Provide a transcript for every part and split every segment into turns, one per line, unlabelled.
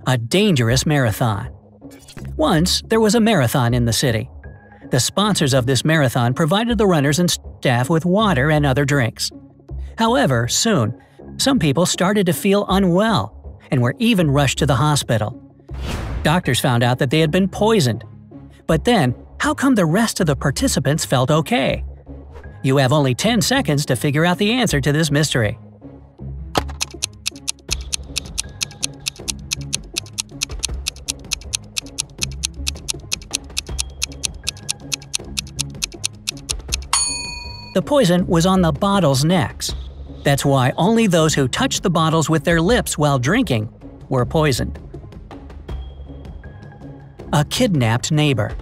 A dangerous marathon. Once, there was a marathon in the city. The sponsors of this marathon provided the runners and staff with water and other drinks. However, soon, some people started to feel unwell and were even rushed to the hospital. Doctors found out that they had been poisoned. But then, how come the rest of the participants felt okay? You have only 10 seconds to figure out the answer to this mystery. The poison was on the bottles' necks. That's why only those who touched the bottles with their lips while drinking were poisoned. A kidnapped neighbor.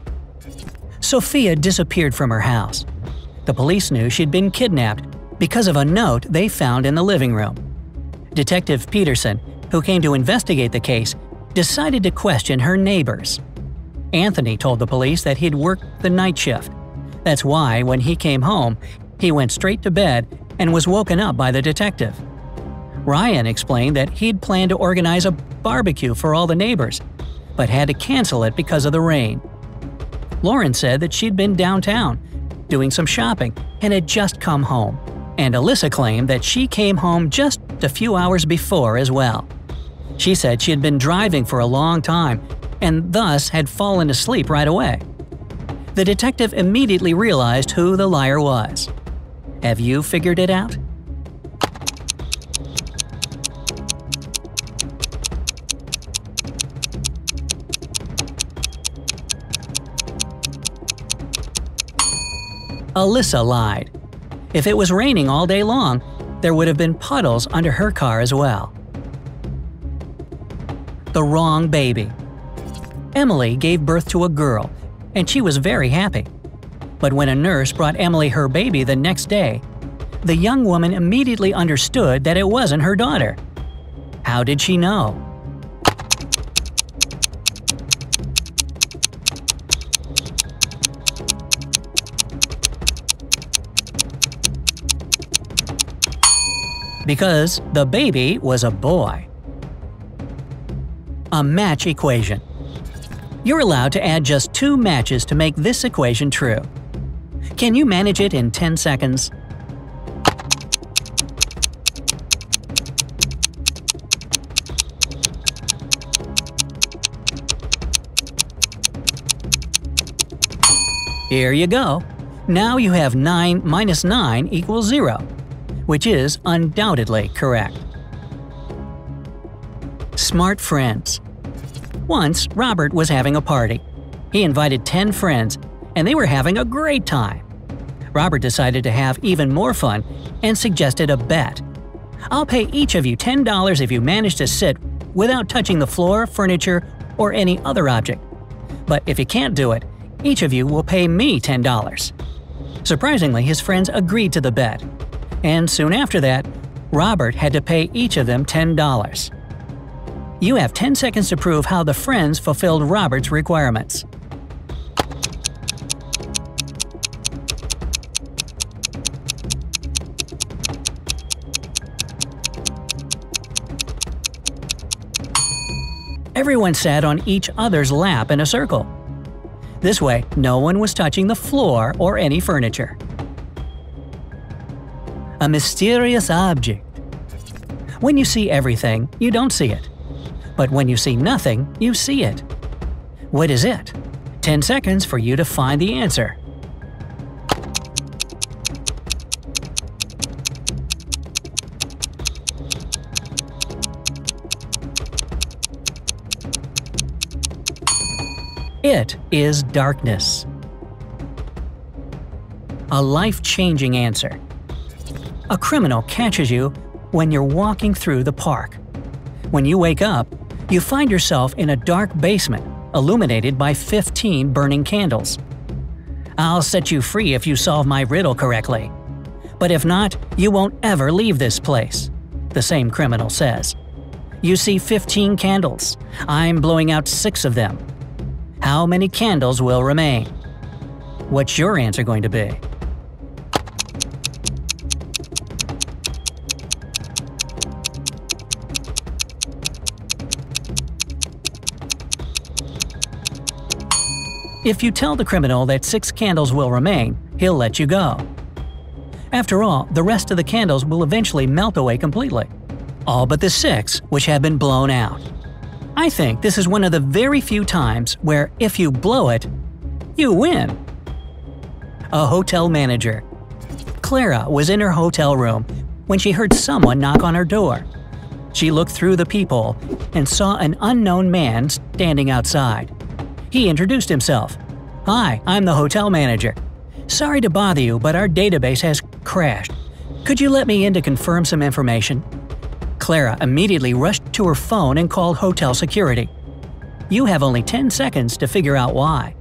Sophia disappeared from her house. The police knew she'd been kidnapped because of a note they found in the living room. Detective Peterson, who came to investigate the case, decided to question her neighbors. Anthony told the police that he'd worked the night shift. That's why, when he came home, he went straight to bed and was woken up by the detective. Ryan explained that he'd planned to organize a barbecue for all the neighbors, but had to cancel it because of the rain. Lauren said that she'd been downtown, doing some shopping, and had just come home. And Alyssa claimed that she came home just a few hours before as well. She said she had been driving for a long time and thus had fallen asleep right away. The detective immediately realized who the liar was. Have you figured it out? Alyssa lied. If it was raining all day long, there would have been puddles under her car as well. The wrong baby. Emily gave birth to a girl, and she was very happy. But when a nurse brought Emily her baby the next day, the young woman immediately understood that it wasn't her daughter. How did she know? Because the baby was a boy. A match equation. You're allowed to add just 2 matches to make this equation true. Can you manage it in 10 seconds? Here you go. Now you have 9 minus 9 equals 0, which is undoubtedly correct. Smart friends. Once, Robert was having a party. He invited 10 friends, and they were having a great time. Robert decided to have even more fun and suggested a bet. I'll pay each of you $10 if you manage to sit without touching the floor, furniture, or any other object. But if you can't do it, each of you will pay me $10. Surprisingly, his friends agreed to the bet. And soon after that, Robert had to pay each of them $10. You have 10 seconds to prove how the friends fulfilled Robert's requirements. Everyone sat on each other's lap in a circle. This way, no one was touching the floor or any furniture. A mysterious object. When you see everything, you don't see it. But when you see nothing, you see it. What is it? 10 seconds for you to find the answer. It is darkness. A life-changing answer. A criminal catches you when you're walking through the park. When you wake up, you find yourself in a dark basement, illuminated by 15 burning candles. I'll set you free if you solve my riddle correctly. But if not, you won't ever leave this place, the same criminal says. You see 15 candles. I'm blowing out 6 of them. How many candles will remain? What's your answer going to be? If you tell the criminal that 6 candles will remain, he'll let you go. After all, the rest of the candles will eventually melt away completely. All but the 6 which have been blown out. I think this is one of the very few times where if you blow it, you win. A hotel manager. Clara was in her hotel room when she heard someone knock on her door. She looked through the peephole and saw an unknown man standing outside. He introduced himself. "Hi, I'm the hotel manager. Sorry to bother you, but our database has crashed. Could you let me in to confirm some information?" Clara immediately rushed to her phone and called hotel security. You have only 10 seconds to figure out why.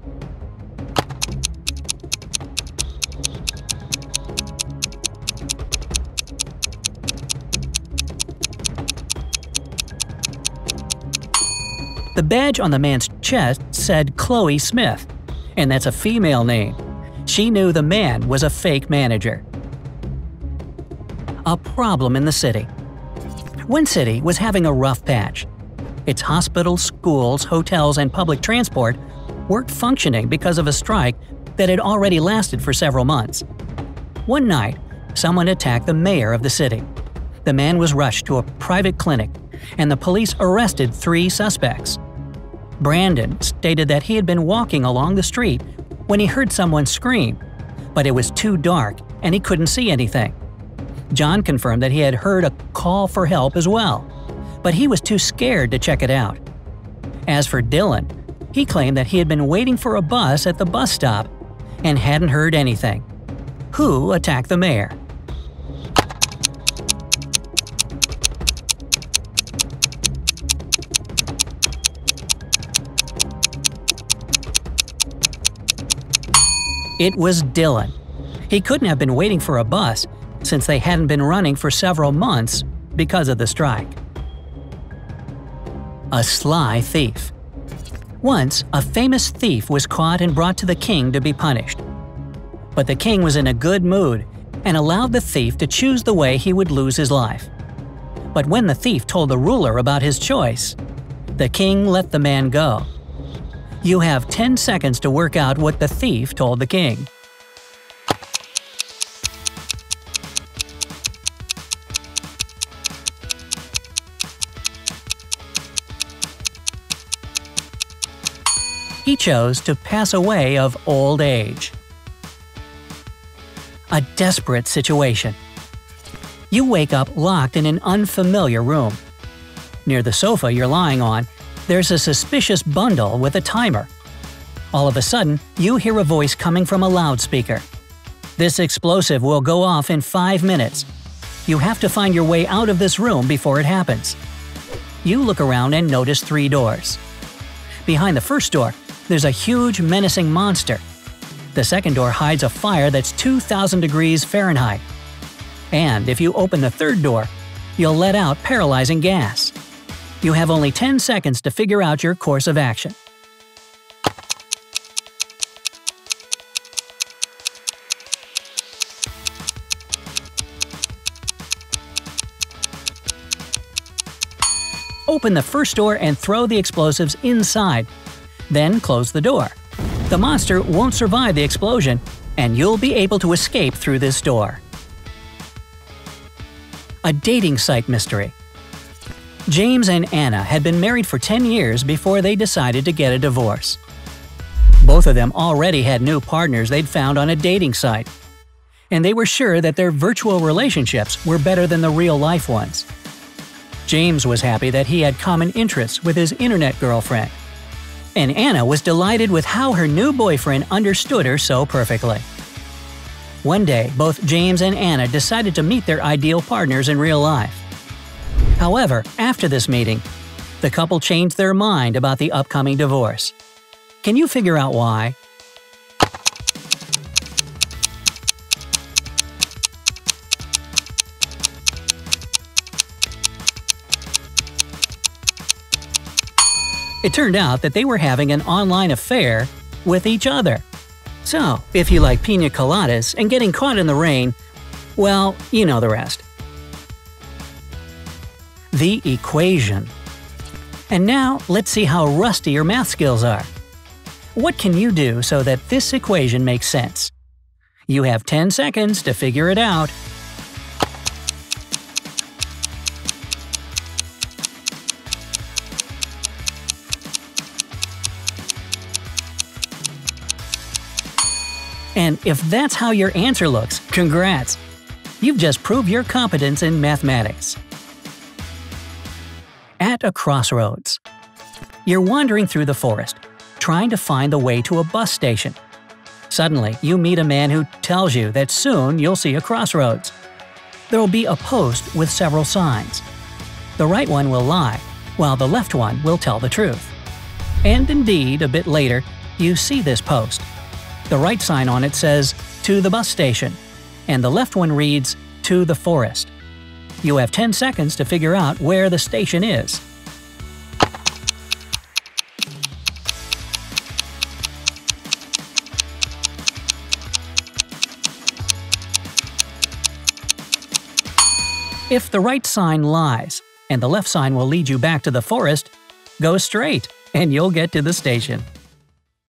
The badge on the man's chest said Chloe Smith, and that's a female name. She knew the man was a fake manager. A problem in the city. One city was having a rough patch. Its hospitals, schools, hotels, and public transport weren't functioning because of a strike that had already lasted for several months. One night, someone attacked the mayor of the city. The man was rushed to a private clinic, and the police arrested 3 suspects. Brandon stated that he had been walking along the street when he heard someone scream, but it was too dark and he couldn't see anything. John confirmed that he had heard a call for help as well, but he was too scared to check it out. As for Dylan, he claimed that he had been waiting for a bus at the bus stop and hadn't heard anything. Who attacked the mayor? It was Dylan. He couldn't have been waiting for a bus since they hadn't been running for several months because of the strike. A sly thief. Once, a famous thief was caught and brought to the king to be punished. But the king was in a good mood and allowed the thief to choose the way he would lose his life. But when the thief told the ruler about his choice, the king let the man go. You have 10 seconds to work out what the thief told the king. He chose to pass away of old age. A desperate situation. You wake up locked in an unfamiliar room. Near the sofa you're lying on, there's a suspicious bundle with a timer. All of a sudden, you hear a voice coming from a loudspeaker. This explosive will go off in 5 minutes. You have to find your way out of this room before it happens. You look around and notice 3 doors. Behind the first door, there's a huge menacing monster. The second door hides a fire that's 2,000 degrees Fahrenheit. And if you open the third door, you'll let out paralyzing gas. You have only 10 seconds to figure out your course of action. Open the first door and throw the explosives inside. Then close the door. The monster won't survive the explosion, and you'll be able to escape through this door. A dating site mystery. James and Anna had been married for 10 years before they decided to get a divorce. Both of them already had new partners they'd found on a dating site, and they were sure that their virtual relationships were better than the real-life ones. James was happy that he had common interests with his internet girlfriend, and Anna was delighted with how her new boyfriend understood her so perfectly. One day, both James and Anna decided to meet their ideal partners in real life. However, after this meeting, the couple changed their mind about the upcoming divorce. Can you figure out why? It turned out that they were having an online affair with each other. So, if you like piña coladas and getting caught in the rain, well, you know the rest. The equation. And now, let's see how rusty your math skills are. What can you do so that this equation makes sense? You have 10 seconds to figure it out. And if that's how your answer looks, congrats! You've just proved your competence in mathematics. At a crossroads. You're wandering through the forest, trying to find the way to a bus station. Suddenly, you meet a man who tells you that soon you'll see a crossroads. There will be a post with several signs. The right one will lie, while the left one will tell the truth. And indeed, a bit later, you see this post. The right sign on it says, "To the bus station," and the left one reads, "To the forest." You have 10 seconds to figure out where the station is. If the right sign lies, and the left sign will lead you back to the forest, go straight, and you'll get to the station.